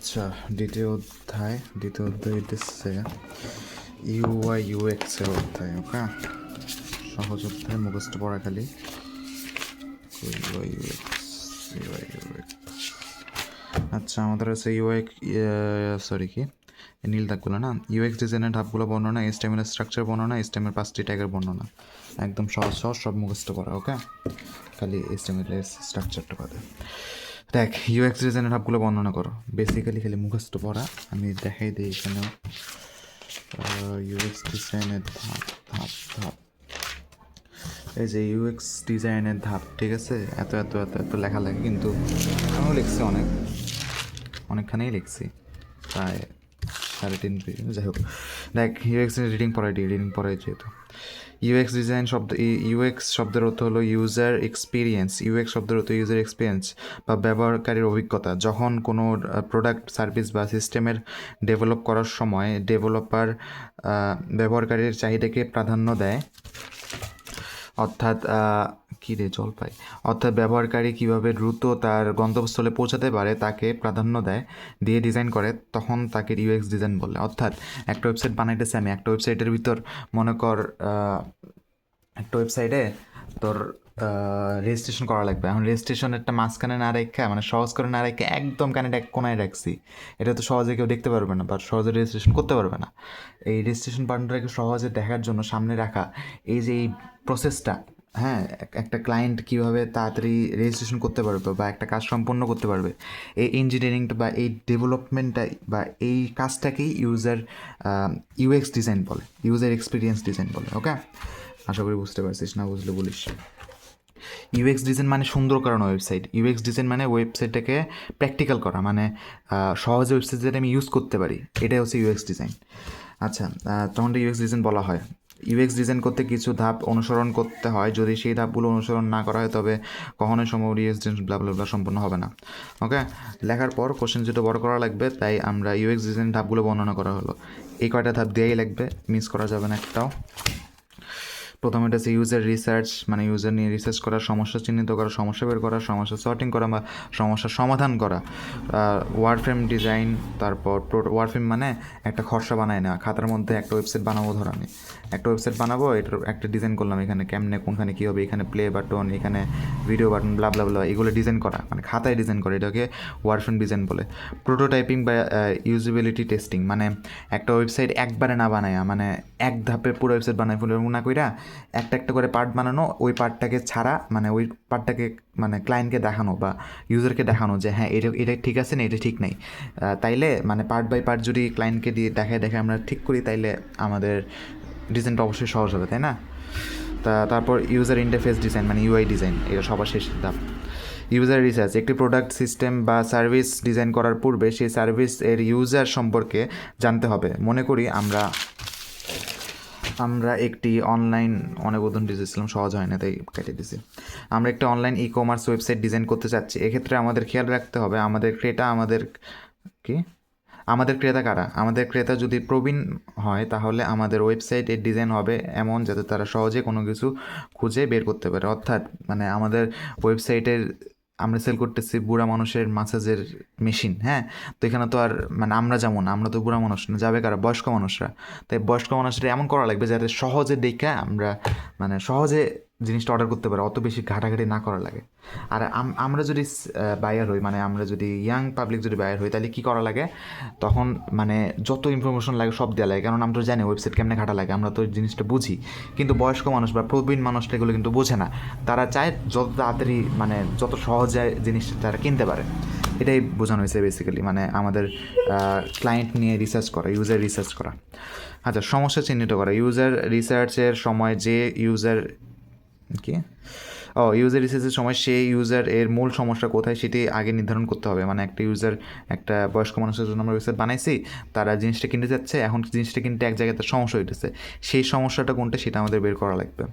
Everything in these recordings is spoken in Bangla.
আচ্ছা, দ্বিতীয় অধ্যায় দিচ্ছে ইউআই ইউএক্স এর অধ্যায়। ওকে, সহজ অধ্যায়, মুখস্থ পড়া খালি। UI UX, UI UX. আচ্ছা, আমাদের আছে নীল দাগগুলো না, ইউএক্স ডিজাইনের ধাপগুলো বর্ণনা, এস্টেমের স্ট্রাকচার বর্ণনা, এস্টেমের 5টি ট্যাগের বর্ণনা। একদম সহজ সহজ সব মুখস্থ করা। ওকে, খালি এস্টেমের স্ট্রাকচারটা বাদে। দেখ, ইউএক্স ডিজাইনের ধাপগুলো বর্ণনা করো। বেসিক্যালি খালি মুখস্থ পড়া, আমি দেখাই দিই এখানে। ইউএক্স ডিজাইনের ধাপ ধাপ ধাপ, এই যে ইউএক্স ডিজাইনের ধাপ, ঠিক আছে? এত এত এত এত লেখা লাগে, কিন্তু আমিও লিখছি অনেকখানেই লিখছি, প্রায় 3.5 পেজ। যাই হোক, দেখ, ইউএক্স রিডিং পড়াই যেহেতু। ইউএক্স শব্দের অর্থ হলো ইউজার এক্সপিরিয়েন্স। ইউএক্স শব্দের অর্থ ইউজার এক্সপিরিয়েন্স বা ব্যবহারকারীর অভিজ্ঞতা। যখন কোনো প্রোডাক্ট, সার্ভিস বা সিস্টেমের ডেভেলপ করার সময় ডেভেলপার ব্যবহারকারীর চাহিদাকে প্রাধান্য দেয়, অর্থাৎ ব্যবহারকারী কীভাবে দ্রুত তার গন্তব্যস্থলে পৌঁছাতে পারে তাকে প্রাধান্য দিয়ে ডিজাইন করে, তখন তাকে ইউএক্স ডিজাইন বলে। অর্থাৎ একটা ওয়েবসাইট বানাইতেছে আমি, একটা ওয়েবসাইটের ভিতর মনে কর একটা ওয়েবসাইটে তোর রেজিস্ট্রেশন করা লাগবে। এখন রেজিস্ট্রেশনেরটা মাঝখানে না রেখে, মানে সহজ করে না রেখে একদম এক কোনায় রাখছি, এটা তো সহজে কেউ দেখতে পারবে না বা সহজে রেজিস্ট্রেশন করতে পারবে না। এই রেজিস্ট্রেশন বাটনটাকে সহজে দেখার জন্য সামনে রাখা এই যে এই প্রসেসটা, হ্যাঁ, একটা ক্লায়েন্ট কীভাবে তাড়াতাড়ি রেজিস্ট্রেশন করতে পারবে বা একটা কাজ সম্পন্ন করতে পারবে, এই ইঞ্জিনিয়ারিংটা বা এই ডেভেলপমেন্টটা বা এই কাজটাকেই ইউএক্স ডিজাইন বলে, ইউজার এক্সপিরিয়েন্স ডিজাইন বলে। ওকে, আশা করি বুঝতে পারছিস, না বুঝলে বলিস। ইউএক্স ডিজাইন মানে সুন্দর করানো ওয়েবসাইট। ইউএক্স ডিজাইন মানে ওয়েবসাইটটাকে প্র্যাকটিক্যাল করা, মানে সহজে ওয়েবসাইট যেটা আমি ইউজ করতে পারি, এটাই হচ্ছে ইউএক্স ডিজাইন। আচ্ছা, তখন তো ইউএক্স ডিজাইন বলা হয়। ইউএক্স ডিজাইন করতে কিছু ধাপ অনুসরণ করতে হয়, যদি সেই ধাপগুলো অনুসরণ না করা হয় তবে কখনোই সম্ভব ইউএক্স ডিজাইন ব্লা সম্পূর্ণ হবে না। ওকে, লেখার পর কোশ্চেন যেটা বড় করা লাগবে, তাই আমরা ইউএক্স ডিজাইন ধাপগুলো বর্ণনা করা হলো। এই কয়টা ধাপ দিয়েই লাগবে, মিস করা যাবে না একটাও। প্রথমে এটা হচ্ছে ইউজার রিসার্চ, মানে ইউজার নিয়ে রিসার্চ করা, সমস্যা চিহ্নিত করা, সমস্যা বের করা, সমস্যা সর্টিং করা বা সমস্যার সমাধান করা। ওয়ারফ্রেম ডিজাইন, তারপর ওয়ারফ্রেম মানে একটা খসড়া বানায় না, খাতার মধ্যে একটা ওয়েবসাইট বানাবো। ধর আমি একটা ওয়েবসাইট বানাবো, এটার একটা ডিজাইন করলাম, এখানে কেমনে কোনখানে কী হবে, এখানে প্লে বাটন, এখানে ভিডিও বাটন, ব্লা ব্লা ব্লা, এগুলো ডিজাইন করা, মানে খাতায় ডিজাইন করে, এটাকে ওয়ারফ্রেম ডিজাইন বলে। প্রোটোটাইপিং বা ইউজিবিলিটি টেস্টিং, মানে একটা ওয়েবসাইট একবারে না বানায়, মানে এক ধাপে পুরো ওয়েবসাইট বানায় ফেলে না কইরা একটা একটা করে পার্ট বানানো, ওই পার্টটাকে ছাড়া, মানে ওই পার্টটাকে মানে ক্লায়েন্টকে দেখানো বা ইউজারকে দেখানো যে হ্যাঁ এটা ঠিক আছে না, এটা ঠিক নেই। তাইলে মানে পার্ট বাই পার্ট যদি ক্লায়েন্টকে দিয়ে দেখায় আমরা ঠিক করি, তাইলে আমাদের ডিজাইনটা অবশ্যই সহজ হবে, তাই না? তারপর ইউজার ইন্টারফেস ডিজাইন, মানে ইউআই ডিজাইন, এটা সবার শেষ ধাপ। ইউজার রিসার্চ, একটি প্রোডাক্ট, সিস্টেম বা সার্ভিস ডিজাইন করার পূর্বে সেই সার্ভিস এর ইউজার সম্পর্কে জানতে হবে। মনে করি আমরা একটি অনলাইন, অনেক উদাহরণ দিয়েছিলাম, সহজ হয় না তাই কেটে দিয়েছি। আমরা একটা online e commerce website design করতে চাচ্ছি। এক্ষেত্রে আমাদের খেয়াল রাখতে হবে আমাদের ক্রেতা কারা। আমাদের ক্রেতা যদি প্রবীণ হয় তাহলে আমাদের ওয়েবসাইটের ডিজাইন হবে এমন যাতে তারা সহজে কোনো কিছু খুঁজে বের করতে পারে। অর্থাৎ মানে আমাদের ওয়েবসাইটের আমরা সেল করতেছি বুড়া মানুষের মাসাজের মেশিন, হ্যাঁ, তো এখানে তো আর মানে আমরা তো বুড়া মানুষ না, যাবে কারা, বয়স্ক মানুষরা। তাই বয়স্ক মানুষরা এমন করা লাগবে যাতে সহজে দেখে আমরা মানে সহজে জিনিসটা অর্ডার করতে পারে, অত বেশি ঘাটাঘাটি না করা লাগে। আর আমরা যদি বায়ার হই, মানে আমরা যদি ইয়াং পাবলিক যদি বায়ার হই, তাহলে কী করা লাগে, তখন মানে যত ইনফরমেশন লাগে সব দেওয়া লাগে, কারণ আমরা তো জানি ওয়েবসাইট কেমনে ঘাটা লাগে, আমরা তো জিনিসটা বুঝি। কিন্তু বয়স্ক মানুষ বা প্রবীণ মানুষটা এগুলো কিন্তু বোঝে না, তারা চায় যত তাড়াতাড়ি মানে যত সহজে জিনিসটা তারা কিনতে পারে। এটাই বোঝানো হয়েছে বেসিক্যালি, মানে আমাদের ক্লায়েন্ট নিয়ে রিসার্চ করা, ইউজার রিসার্চ করা। আচ্ছা, সমস্যা চিহ্নিত করা, ইউজার রিসার্চের সময় যে ইউজার রিসার্চের সময় সেই ইউজার এর মূল সমস্যা কোথায় সেটি আগে নির্ধারণ করতে হবে। মানে একটা বয়স্ক মানুষের জন্য আমরা ওয়েবসাইট বানাইছি, তারা জিনিসটা কিনতে যাচ্ছে, এখন জিনিসটা কিনতে এক জায়গায় তার সমস্যা হইতেছে, সেই সমস্যাটা কোনটা সেটা আমাদের বের করা লাগবে।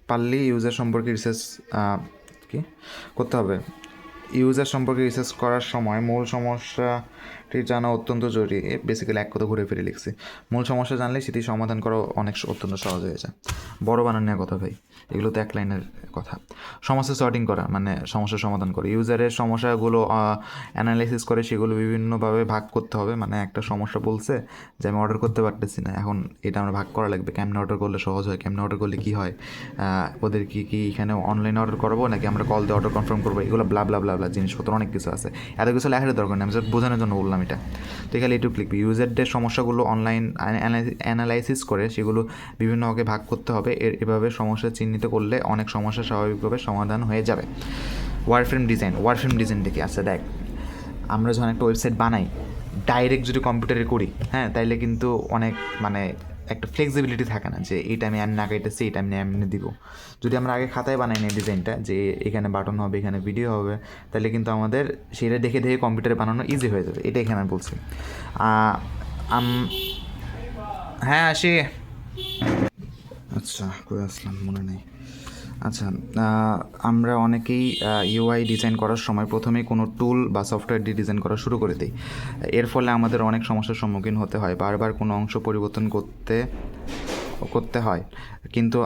পারলেই ইউজার সম্পর্কে রিসার্চ করতে হবে। ইউজার সম্পর্কে রিসার্চ করার সময় মূল সমস্যাটি জানা অত্যন্ত জরুরি। বেসিক্যালি এক কথা ঘুরে ফিরে লিখছি, মূল সমস্যা জানলে সেটি সমাধান করা অত্যন্ত সহজ হয়ে যায়। বড় বানান নেওয়া কথা ভাই, এগুলো তো এক লাইনের কথা। সমস্যা সর্টিং করা মানে সমস্যার সমাধান করে, ইউজারের সমস্যাগুলো অ্যানালাইসিস করে সেগুলো বিভিন্নভাবে ভাগ করতে হবে। মানে একটা সমস্যা বলছে যে আমি অর্ডার করতে পারতেছি না, এখন এটা আমরা ভাগ করা লাগবে, কেমনে অর্ডার করলে সহজ হয়, কেমনে অর্ডার করলে কী হয়, ওদের কি এখানে অনলাইনে অর্ডার করবো নাকি আমরা কল দিয়ে অর্ডার কনফার্ম করবো, এগুলো ব্লা ব্লা ব্লা ব্লা জিনিসপত্র অনেক কিছু আছে। এত কিছু লেখার দরকার নেই, আমি জাস্ট বোঝানোর জন্য বললাম এটা। তো এখানে এটুকু লিখবি, ইউজারদের সমস্যাগুলো অনলাইন অ্যানালাইসিস করে সেগুলো বিভিন্ন ভাগে ভাগ করতে হবে। এভাবে সমস্যা চিহ্নিত করলে অনেক সমস্যা স্বাভাবিকভাবে সমাধান হয়ে যাবে। ওয়ারফ্রেম ডিজাইন দেখি। আচ্ছা দেখ, আমরা যখন একটা ওয়েবসাইট বানাই ডাইরেক্ট যদি কম্পিউটারে করি, হ্যাঁ, তাইলে কিন্তু অনেক মানে একটা ফ্লেক্সিবিলিটি থাকে না যে এইটা আমি এমনি আঁকাইতেছি, এটা আমি এমনি দিব। যদি আমরা আগে খাতায় বানাই নিই ডিজাইনটা, যে এখানে বাটন হবে, এখানে ভিডিও হবে, তাহলে কিন্তু আমাদের সেটা দেখে দেখে কম্পিউটারে বানানো ইজি হয়ে যাবে। এটা এখানে আমি বলছি। হ্যাঁ আসি। আচ্ছা কই আসলাম মনে নেই। আচ্ছা, আমরা অনেকেই ইউআই ডিজাইন করার সময় প্রথমেই কোনো টুল বা সফটওয়্যার দিয়ে ডিজাইন করা শুরু করে দিই। এর ফলে আমাদের অনেক সমস্যার সম্মুখীন হতে হয়, বারবার কোনো অংশ পরিবর্তন করতে হয়। কিন্তু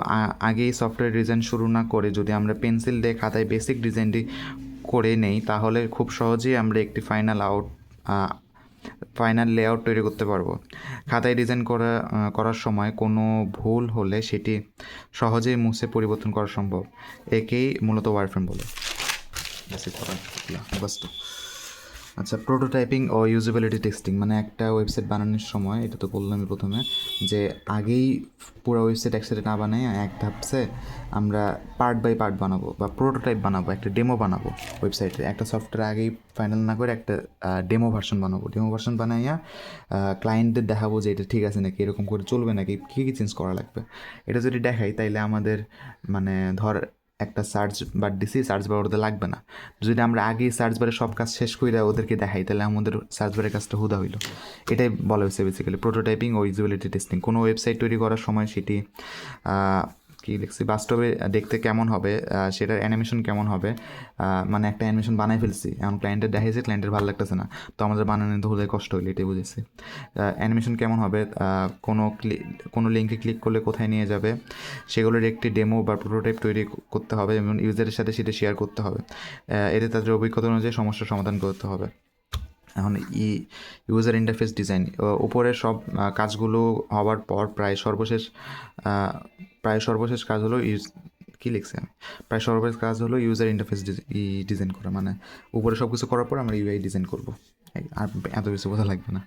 আগেই সফটওয়্যার ডিজাইন শুরু না করে যদি আমরা পেন্সিল দিয়ে খাতায় বেসিক ডিজাইনটি করে নেই, তাহলে খুব সহজেই আমরা একটি ফাইনাল লেআউট তৈরি করতে পারবো। খাতায় ডিজাইন করার সময় কোনো ভুল হলে সেটি সহজেই মুছে পরিবর্তন করা সম্ভব। একেই মূলত ওয়ারফ্রেম বলে। বাস্তব। আচ্ছা, প্রোটোটাইপিং ও ইউজেবিলিটি টেস্টিং মানে একটা ওয়েবসাইট বানানোর সময়, এটা তো বললামই প্রথমে, যে আগেই পুরো ওয়েবসাইট একসাথে না বানাই এক ধাপসে আমরা পার্ট বাই পার্ট বানাবো বা প্রোটোটাইপ বানাবো, একটা ডেমো বানাবো। ওয়েবসাইটে একটা সফটওয়্যার আগেই ফাইনাল না করে একটা ডেমো ভার্সন বানাবো। ডেমো ভার্সন বানাইয়া ক্লায়েন্টদের দেখাবো যে এটা ঠিক আছে নাকি, এরকম করে চলবে নাকি, কী কী চেঞ্জ করা লাগবে। এটা যদি দেখাই তাইলে আমাদের মানে ধর একটা সার্চ বার দিছি, সার্চ বার ওদের লাগবে না। যদি আমরা আগেই সার্চ বারে সব কাজ শেষ করে ওদেরকে দেখাই তাহলে আমাদের সার্চ বারের কাজটা হুদা হইলো। এটাই বলা হয়েছে বেসিক্যালি প্রোটোটাইপিং ও ইউজেবিলিটি টেস্টিং। কোনো ওয়েবসাইট তৈরি করার সময় সেটি কী লিখছি, বাস্তবে দেখতে কেমন হবে, সেটার অ্যানিমেশন কেমন হবে। মানে একটা অ্যানিমেশন বানাই ফেলছি, এখন ক্লায়েন্টের দেখাইছে, ক্লায়েন্টের ভালো লাগতেছে না, তো আমাদের বানানো তো হলে কষ্ট হইলে, এটাই বুঝেছি। অ্যানিমেশন কেমন হবে, কোনো লিঙ্কে ক্লিক করলে কোথায় নিয়ে যাবে, সেগুলোর একটি ডেমো বা প্রোটোটাইপ তৈরি করতে হবে এবং ইউজারের সাথে সেটা শেয়ার করতে হবে। এতে তাদের অভিজ্ঞতা অনুযায়ী সমস্যার সমাধান করতে হবে। এখন ইউজার ইন্টারফেস ডিজাইন, উপরের সব কাজগুলো হওয়ার পর প্রায় সর্বশেষ কাজ হলো ইউজার ইন্টারফেস ডিজাইন করা। মানে উপরে সব কিছু করার পর আমরা ইউআই ডিজাইন করবো। আর এত কিছু বোঝা লাগবে না।